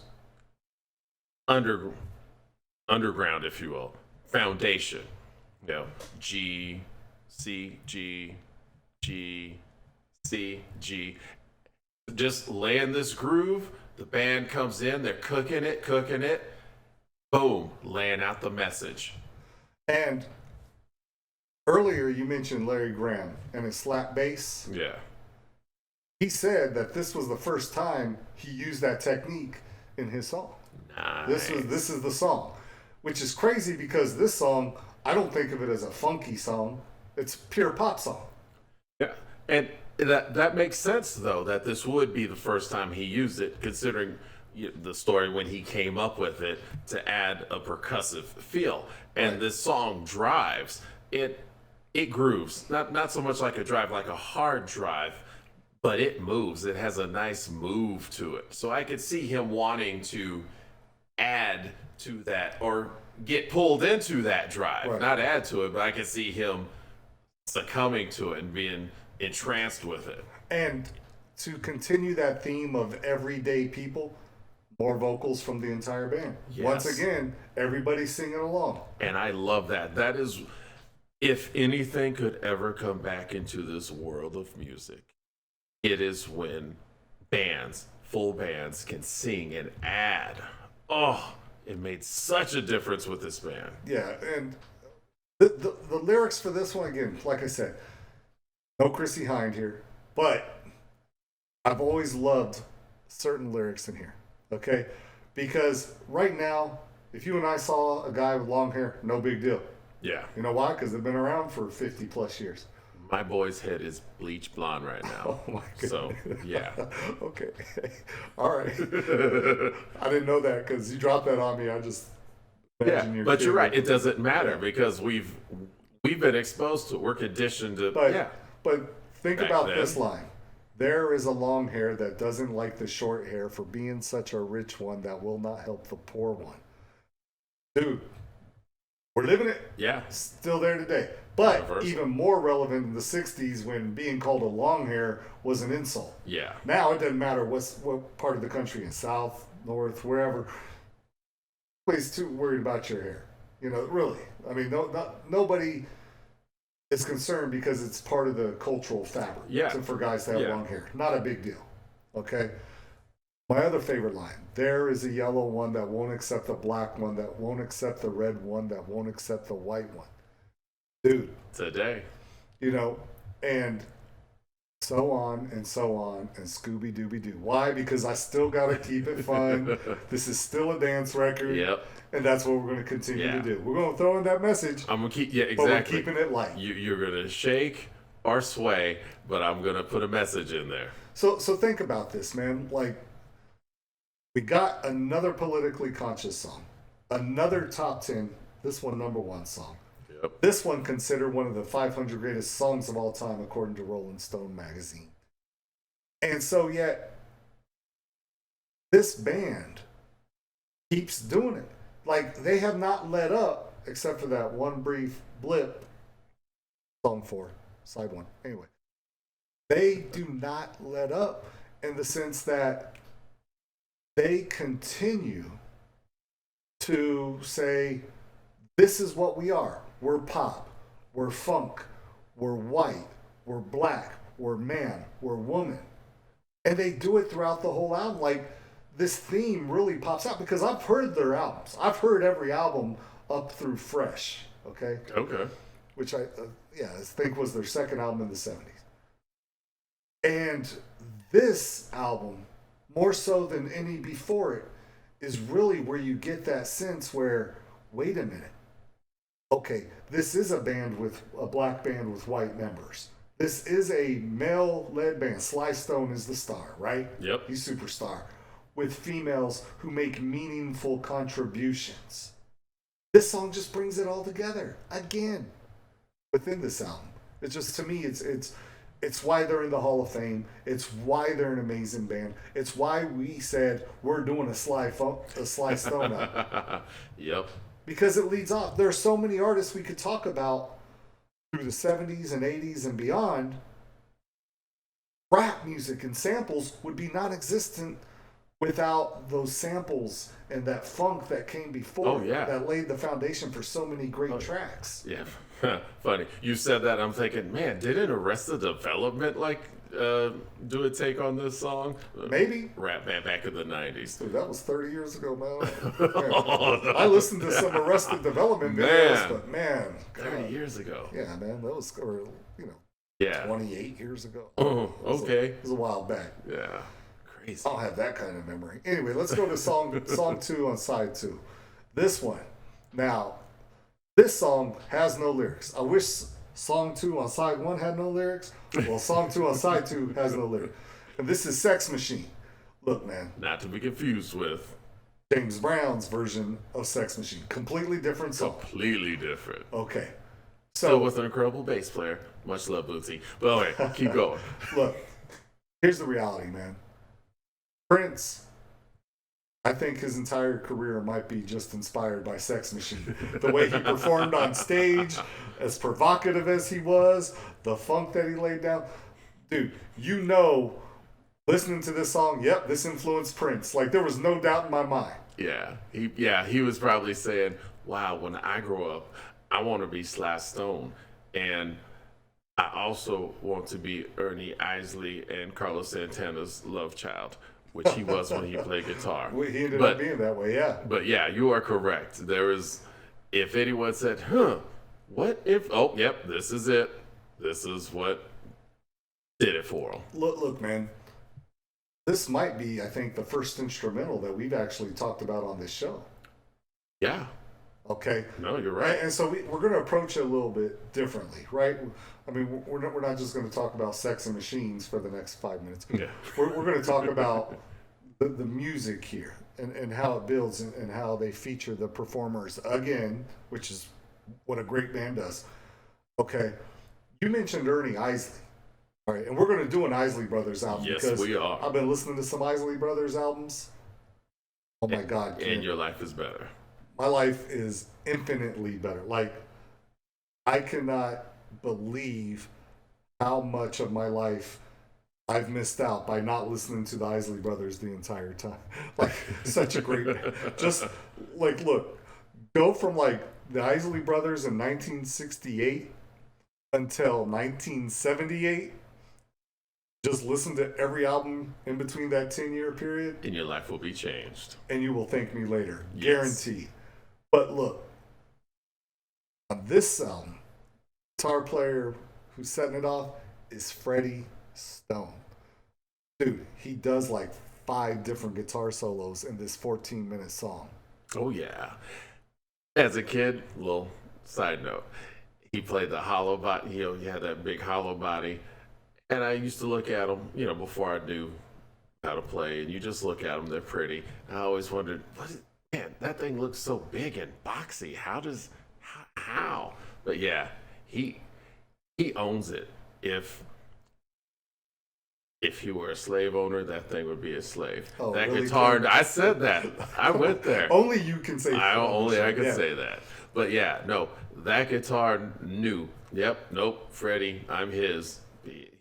underground, if you will, foundation. G, C, G, G, C, G. Just laying this groove. The band comes in, they're cooking it. Boom, laying out the message. And earlier you mentioned Larry Graham and his slap bass. Yeah. He said that this was the first time he used that technique in his song. Nice. This is the song, which is crazy because this song, I don't think of it as a funky song. It's pure pop song. Yeah, and that makes sense though that this would be the first time he used it, considering the story when he came up with it to add a percussive feel. And Right. This song drives it grooves, not so much like a drive, like a hard drive, but it moves. It has a nice move to it. So I could see him wanting to add to that or get pulled into that drive, Right. not add to it, but I could see him succumbing to it and being entranced with it. And to continue that theme of everyday people, more vocals from the entire band. Yes. Once again, everybody's singing along. And I love that. That is, if anything could ever come back into this world of music, it is when full bands can sing and add. Oh, it made such a difference with this band. Yeah, and the lyrics for this one, again, like I said, no Chrissy Hind here, but I've always loved certain lyrics in here, okay? Because right now, if you and I saw a guy with long hair, no big deal. Yeah. You know why? Because they've been around for 50 plus years. My boy's head is bleach blonde right now. Oh my goodness. So, yeah. Okay. All right. I didn't know that because you dropped that on me. I just imagine Yeah, but you're right. It doesn't matter because we've been exposed to it. We're conditioned to. But think Back about then. this line. There is a long hair that doesn't like the short hair for being such a rich one that will not help the poor one. Dude, we're living it. Yeah. Still there today. But Universal. even more relevant in the 60s when being called a long hair was an insult. Yeah. Now it doesn't matter what part of the country, in South, North, wherever. Nobody's too worried about your hair. Really. I mean, nobody is concerned because it's part of the cultural fabric. Yeah. For guys to have Yeah. long hair. Not a big deal. Okay? My other favorite line. There is a yellow one that won't accept the black one, that won't accept the red one, that won't accept the white one. Dude. Today. And so on and so on and Scooby Dooby Doo. Why? Because I still got to keep it fun. This is still a dance record. Yep. And that's what we're going to continue Yeah. to do. We're going to throw in that message. I'm gonna keep. Yeah, But we're exactly. keeping it light. You're gonna shake or sway, but I'm gonna put a message in there. So think about this, man. Like, we got another politically conscious song, another top 10, this one number 1 song. Yep. This one considered one of the 500 greatest songs of all time, according to Rolling Stone magazine. And so yet, this band keeps doing it. Like, they have not let up, except for that one brief blip, song 4, side one. Anyway, they do not let up in the sense that they continue to say, this is what we are. We're pop, we're funk, we're white, we're black, we're man, we're woman. And they do it throughout the whole album. Like, this theme really pops out because I've heard their albums. I've heard every album up through Fresh, okay? Okay. Which I think was their second album in the 70s. And this album, more so than any before it, is really where you get that sense where, wait a minute. Okay, this is a black band with white members. This is a male-led band. Sly Stone is the star, right? Yep. He's superstar. With females who make meaningful contributions. This song just brings it all together again within this album. It's just, to me, it's why they're in the Hall of Fame. It's why they're an amazing band. It's why we said we're doing a Sly Stone album. Yep. Because it leads off. There are so many artists we could talk about through the 70s and 80s and beyond. Rap music and samples would be non-existent without those samples and that funk that came before. Oh, yeah. That laid the foundation for so many great tracks. Yeah. Funny. You said that. I'm thinking, man, didn't Arrested Development do a take on this song? Maybe. Rap band back in the 90s. Dude, that was 30 years ago, man. I listened to some Arrested Development videos, but man. 30 years ago. Yeah, man. That was, Yeah. 28 years ago. Oh, okay. It was a while back. Yeah. Crazy. I don't have that kind of memory. Anyway, let's go to song 2 on side 2. This one. Now, this song has no lyrics. I wish song 2 on side 1 had no lyrics. Well, song 2 on side 2 has no lyrics. And this is Sex Machine. Look, man. Not to be confused with James Brown's version of Sex Machine. Completely different song. Completely different. Okay. Still with an incredible bass player. Much love, Bootsy. But okay, keep going. Look, here's the reality, man. Prince, I think his entire career might be just inspired by Sex Machine. The way he performed on stage, as provocative as he was, the funk that he laid down. Dude, listening to this song, yep, this influenced Prince. Like, there was no doubt in my mind. Yeah. He was probably saying, wow, when I grow up, I want to be Sly Stone. And I also want to be Ernie Isley and Carlos Santana's love child, which he was when he played guitar. Well, he ended up being that way, yeah. But yeah, you are correct. If anyone said, what if, oh, yep, this is it. This is what did it for him. Look, man. This might be, I think, the first instrumental that we've actually talked about on this show. Yeah. Okay. No, you're right. And so we're going to approach it a little bit differently, right? I mean, we're not just going to talk about sex and machines for the next 5 minutes. Yeah. We're going to talk about the music here and how it builds and how they feature the performers again, which is what a great band does. Okay. You mentioned Ernie Isley. All right. And we're going to do an Isley Brothers album. Yes, because we are. I've been listening to some Isley Brothers albums. Oh, my God. And your life is better. My life is infinitely better. Like, I cannot believe how much of my life I've missed out by not listening to the Isley Brothers the entire time. Like, such a great, just like, look, go from like the Isley Brothers in 1968 until 1978. Just listen to every album in between that 10-year period. And your life will be changed. And you will thank me later. Yes. Guaranteed. But look, on this album, guitar player who's setting it off is Freddie Stone. Dude, he does like 5 different guitar solos in this 14-minute song. Oh, yeah. As a kid, little side note, he played the hollow body. He had that big hollow body. And I used to look at them, before I knew how to play. And you just look at them, they're pretty. I always wondered, man, that thing looks so big and boxy. How? But yeah, he owns it. If he were a slave owner, that thing would be a slave. That really guitar, I said that. I went there. Only you can say I can yeah. say that. But yeah, no, that guitar knew. Yep, nope, Freddie, I'm his.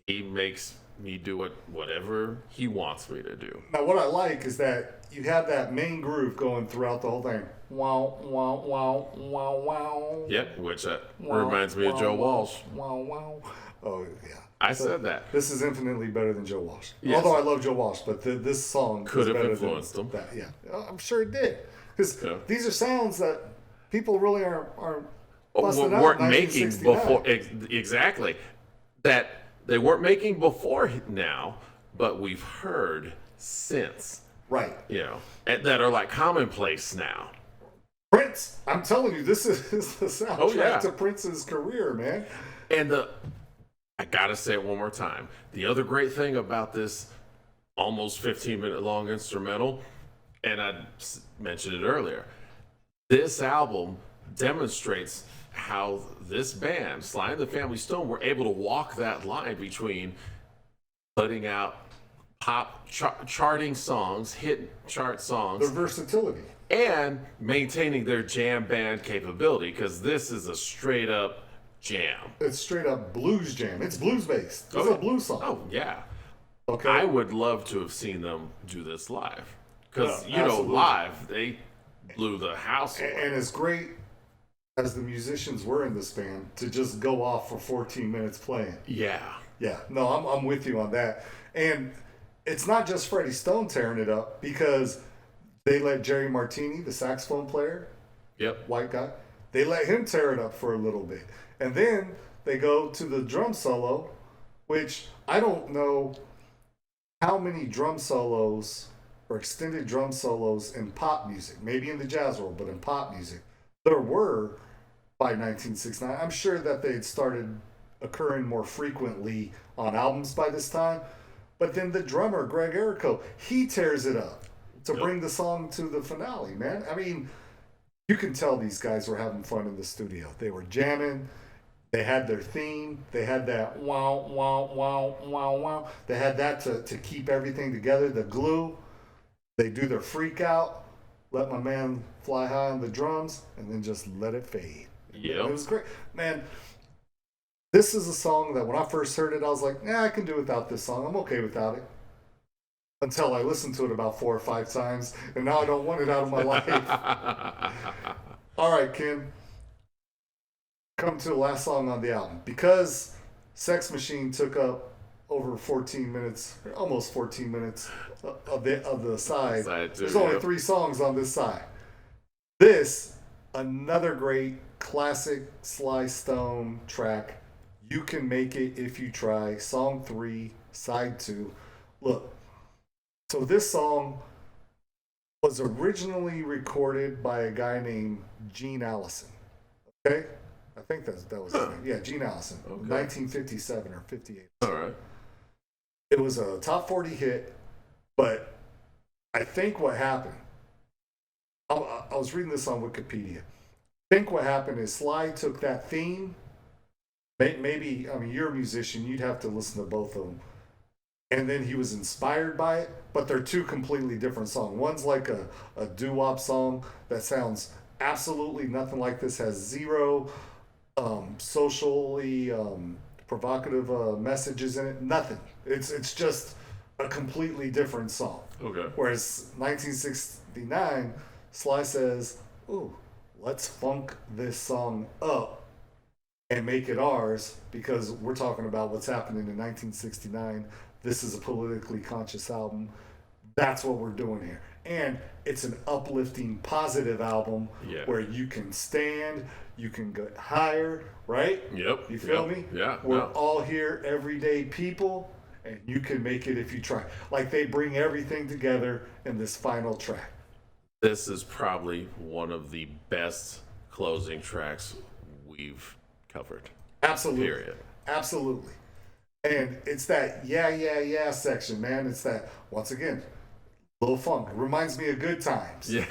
He makes me do whatever he wants me to do. Now, what I like is that you have that main groove going throughout the whole thing. Wow, wow, wow, wow, wow. Yep, which Wow, reminds me of wow, Joe wow, Walsh. Wow, wow. Oh, yeah. I said that. This is infinitely better than Joe Walsh. Yes. Although I love Joe Walsh, but this song Could is have better influenced than him. that. Yeah, I'm sure it did. Because Yeah. these are sounds that people really aren't busting out Weren't in making 1969. before exactly that they weren't making before now, but we've heard since. Right. You know, and that are like commonplace now. Prince, I'm telling you, this is the soundtrack to Prince's career, man. And I gotta say it one more time. The other great thing about this almost 15-minute long instrumental, and I mentioned it earlier, this album demonstrates how this band, Sly and the Family Stone, were able to walk that line between putting out pop charting songs, hit chart songs, Their versatility. and maintaining their jam band capability, because this is a straight up jam. It's straight up blues jam. It's blues based. It's a blues song. Oh yeah. Okay. I would love to have seen them do this live, because absolutely. live they blew the house away. And as great as the musicians were in this band, to just go off for 14 minutes playing. Yeah. Yeah, no, I'm with you on that. And it's not just Freddie Stone tearing it up, because they let Jerry Martini, the saxophone player, Yep. white guy, they let him tear it up for a little bit. And then they go to the drum solo, which I don't know how many drum solos or extended drum solos in pop music, maybe in the jazz world, but in pop music, there were by 1969. I'm sure that they had started occurring more frequently on albums by this time. But then the drummer, Greg Errico, he tears it up to bring the song to the finale, man. I mean, you can tell these guys were having fun in the studio. They were jamming. They had their theme. They had that wow, wow, wow, wow, wow. They had that to keep everything together, the glue. They do their freak out, let my man fly high on the drums, and then just let it fade. Yep. It was great. Man, this is a song that when I first heard it, I was like, I can do without this song. I'm okay without it. Until I listened to it about 4 or 5 times, and now I don't want it out of my life. All right, Ken. Come to the last song on the album. Because Sex Machine took up over 14 minutes, almost 14 minutes of the side. There's only 3 songs on this side. This, another great classic Sly Stone track. You Can Make It If You Try. Song 3, side 2. Look, so this song was originally recorded by a guy named Gene Allison. Okay? I think that was his name. Yeah, Gene Allison. Okay. 1957 or 58. All right. It was a top 40 hit, but I think what happened, I was reading this on Wikipedia. I think what happened is Sly took that theme, maybe, I mean, you're a musician, you'd have to listen to both of them, and then he was inspired by it, but they're 2 completely different songs. One's like a doo-wop song that sounds absolutely nothing like this, has 0 socially provocative messages in it, nothing. It's just a completely different song. Okay. Whereas 1969, Sly says, ooh, let's funk this song up and make it ours, because we're talking about what's happening in 1969. This is a politically conscious album. That's what we're doing here. And it's an uplifting, positive album where you can stand, you can get higher, right? Yep. You feel me? Yeah. We're all here, everyday people, and you can make it if you try. Like, they bring everything together in this final track. This is probably one of the best closing tracks we've covered. Absolutely. Period. Absolutely. And it's that yeah section, man. It's that, once again, little funk. It reminds me of Good Times. Yeah.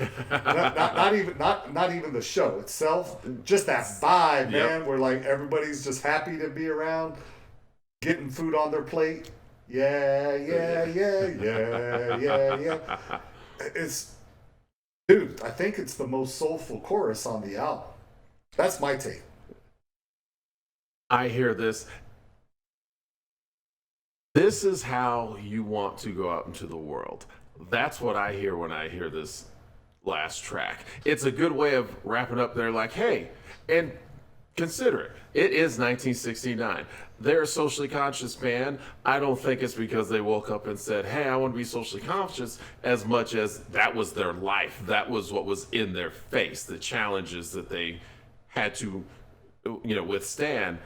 not even the show itself. Just that vibe, man, where like everybody's just happy to be around, getting food on their plate. Yeah. It's, dude, I think it's the most soulful chorus on the album. That's my take. I hear this. This is how you want to go out into the world. That's what I hear when I hear this last track. It's a good way of wrapping up there, like, hey, and consider it. It is 1969. They're a socially conscious band. I don't think it's because they woke up and said, hey, I want to be socially conscious, as much as that was their life. That was what was in their face, the challenges that they had to, withstand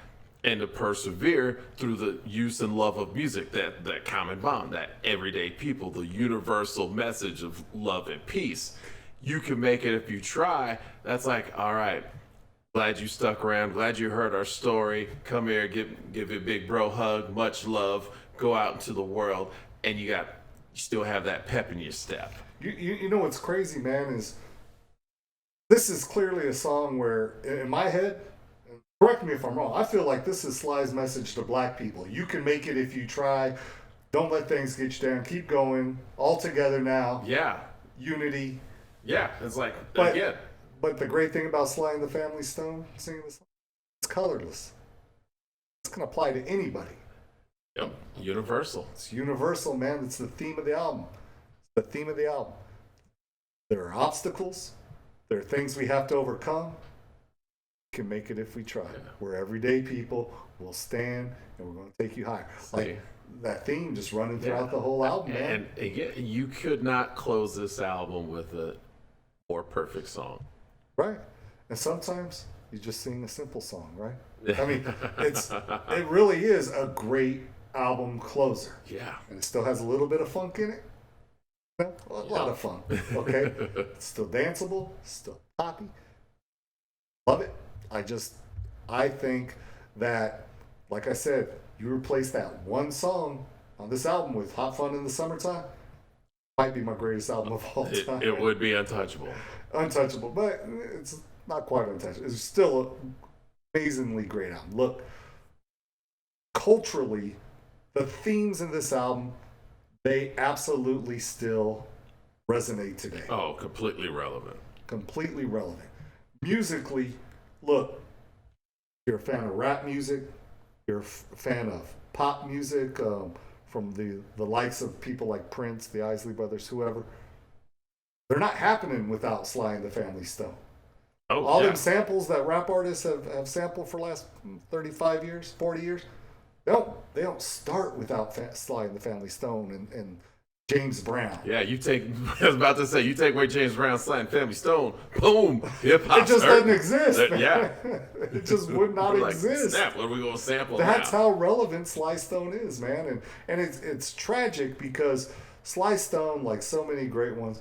and to persevere through the use and love of music, that common bond, that everyday people, the universal message of love and peace. You can make it if you try. That's like, all right, glad you stuck around. Glad you heard our story. Come here, give a big bro hug. Much love. Go out into the world, and you still have that pep in your step. You know what's crazy, man, is this is clearly a song where, in my head, correct me if I'm wrong, I feel like this is Sly's message to black people. You can make it if you try. Don't let things get you down. Keep going. All together now. Yeah. Unity. Yeah. It's like, again. But the great thing about Sly and the Family Stone singing this song, it's colorless. It's going to apply to anybody. Yep. Universal. It's universal, man. It's the theme of the album. It's the theme of the album. There are obstacles. There are things we have to overcome. We can make it if we try. Yeah. We're everyday people. We'll stand, and we're going to take you higher. Like that theme just running throughout the whole album, man. And again, you could not close this album with a more perfect song. Right. And sometimes you just sing a simple song, right? I mean, it really is a great album closer. Yeah. And it still has a little bit of funk in it. A lot of funk. Okay. It's still danceable, still poppy. Love it. I think that, like I said, you replace that one song on this album with Hot Fun in the Summertime, might be my greatest album of all time. It would be untouchable. Untouchable, but it's not quite untouchable. It's still an amazingly great album. Look, culturally, the themes in this album, they absolutely still resonate today. Oh, completely relevant. Completely relevant. Musically, look, you're a fan of rap music, you're a fan of pop music, from the likes of people like Prince, the Isley Brothers, whoever. They're not happening without Sly and the Family Stone. Oh, all them samples that rap artists have sampled for the last 35 years, 40 years, they don't start without Sly and the Family Stone and James Brown. Yeah, I was about to say, you take away James Brown, Sly and Family Stone, boom, hip hop. It just doesn't exist. Yeah. It just would not exist. Snap, what are we going to sample That's now? how relevant Sly Stone is, man. And it's tragic because Sly Stone, like so many great ones,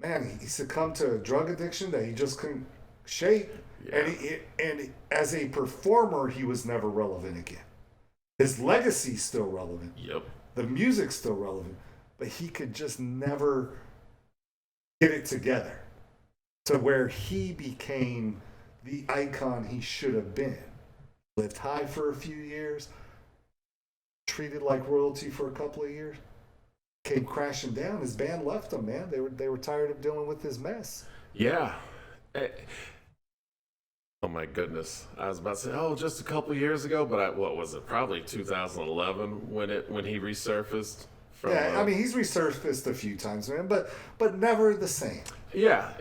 man, he succumbed to a drug addiction that he just couldn't shake. Yeah. And as a performer, he was never relevant again. His legacy's still relevant. Yep. The music's still relevant. But he could just never get it together to where he became the icon he should have been. Lived high for a few years, treated like royalty for a couple of years, came crashing down. His band left him, man. They were tired of dealing with his mess. Yeah. Oh my goodness! I was about to say, just a couple of years ago, but what was it? Probably 2011 when he resurfaced. I mean, he's resurfaced a few times, man, but never the same. Yeah,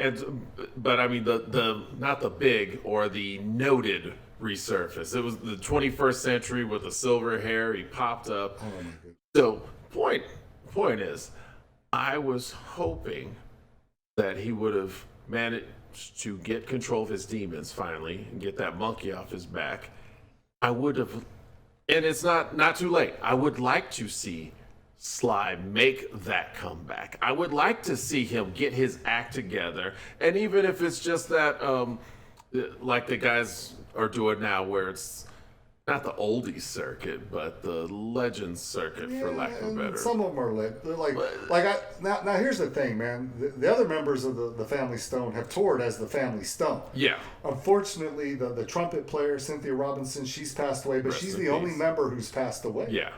but I mean the not the big or the noted resurface. It was the 21st century with the silver hair. He popped up. Oh my goodness. So point is, I was hoping that he would have managed to get control of his demons finally and get that monkey off his back. I would have, and it's not too late. I would like to see Sly make that comeback. I would like to see him get his act together, and even if it's just that, like the guys are doing now, where it's not the oldies circuit, but the legends circuit, for lack of a better. Some of them are lit. They're now here's the thing, man. The other members of the Family Stone have toured as the Family Stone. Yeah. Unfortunately, the trumpet player Cynthia Robinson, she's passed away, but she's the only member who's passed away. Yeah.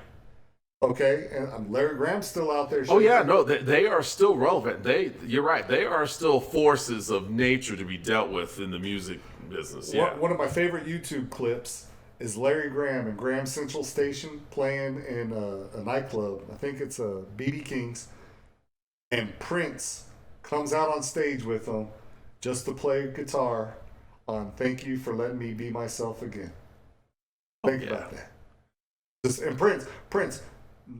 Okay, and Larry Graham's still out there. Oh yeah, no, they are still relevant. You're right. They are still forces of nature to be dealt with in the music business. Yeah. One of my favorite YouTube clips is Larry Graham and Graham Central Station playing in a nightclub. I think it's a BB King's, and Prince comes out on stage with them just to play guitar on "Thank You for Letting Me Be Myself Again." Think about that. And Prince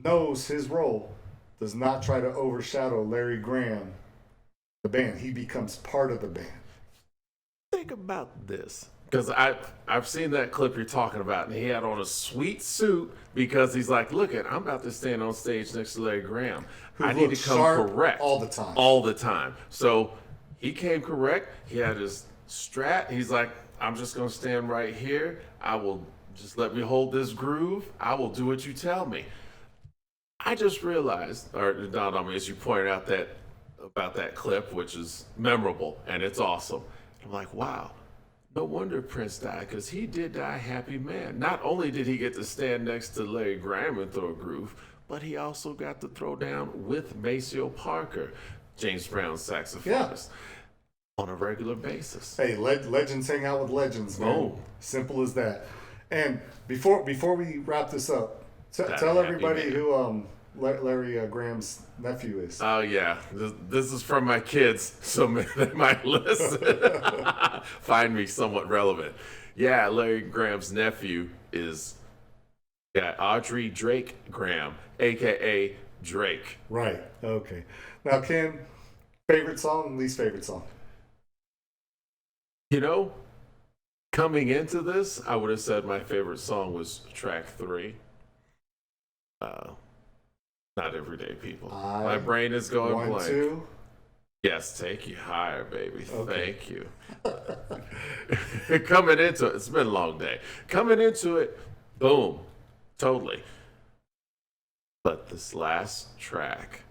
knows his role, does not try to overshadow Larry Graham, the band. He becomes part of the band. Think about this, because I've seen that clip you're talking about, and he had on a sweet suit because he's like, look I'm about to stand on stage next to Larry Graham. I need to come correct all the time. All the time. So he came correct. He had his strat. He's like, I'm just going to stand right here. I will just let me hold this groove. I will do what you tell me. I just realized, or not on me, as you pointed out about that clip, which is memorable and it's awesome. I'm like, wow, no wonder Prince died, because he did die a happy man. Not only did he get to stand next to Larry Graham and throw a groove, but he also got to throw down with Maceo Parker, James Brown's saxophonist, on a regular basis. Hey, legends hang out with legends, man. Oh. Simple as that. And before we wrap this up, tell everybody who Larry Graham's nephew is. Oh yeah, this is from my kids, so they might listen. Find me somewhat relevant. Yeah, Larry Graham's nephew is Audrey Drake Graham, aka Drake. Right. Okay. Now, Ken, favorite song, least favorite song? You know, coming into this, I would have said my favorite song was track 3. Not Everyday People. My brain is going blank. 2. Yes, Take You Higher, baby. Okay. Thank you. Coming into it, it's been a long day. Coming into it, boom, totally. But this last track,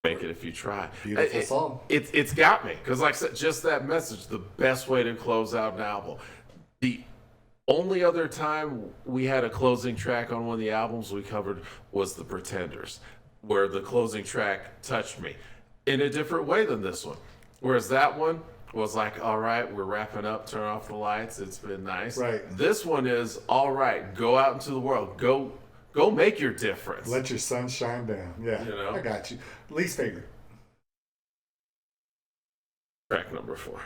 Make It If You Try. Beautiful song. It's got me, because like I said, just that message, the best way to close out an album. The only other time we had a closing track on one of the albums we covered was The Pretenders, where the closing track touched me in a different way than this one. Whereas that one was like, all right, we're wrapping up, turn off the lights, it's been nice. Right. This one is, all right, go out into the world, go make your difference. Let your sun shine down. Yeah, I got you. Least favorite? Track number 4.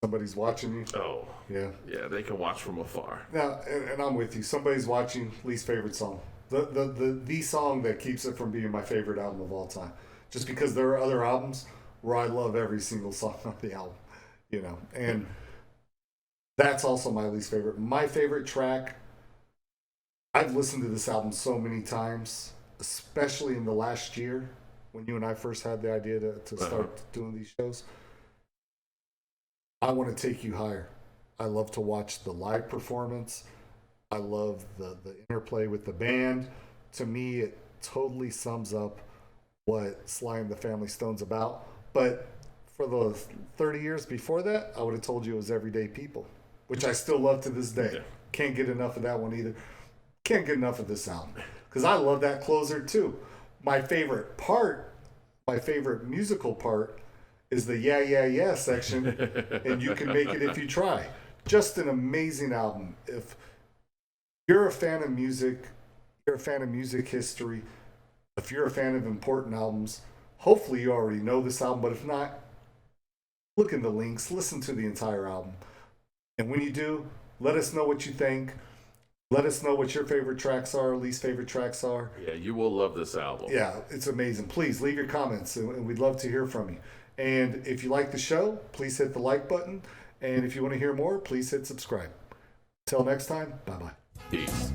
Somebody's watching you. Oh. Yeah. Yeah, they can watch from afar. Now, and I'm with you. Somebody's watching. Least favorite song. The song that keeps it from being my favorite album of all time. Just because there are other albums where I love every single song on the album. And that's also my least favorite. My favorite track, I've listened to this album so many times, especially in the last year when you and I first had the idea to start doing these shows. I Want to Take You Higher. I love to watch the live performance. I love the interplay with the band. To me, it totally sums up what Sly and the Family Stone's about. But for the 30 years before that, I would have told you it was Everyday People, which I still love to this day. Yeah. Can't get enough of that one either. Can't get enough of this album, because I love that closer too. My favorite musical part is the Yeah, Yeah, Yeah section, and You Can Make It If You Try. Just an amazing album. If you're a fan of music, you're a fan of music history, if you're a fan of important albums, hopefully you already know this album, but if not, look in the links, listen to the entire album. And when you do, let us know what you think. Let us know what your favorite tracks are, least favorite tracks are. Yeah, you will love this album. Yeah, it's amazing. Please leave your comments, and we'd love to hear from you. And if you like the show, please hit the like button. And if you want to hear more, please hit subscribe. Until next time, bye-bye. Peace.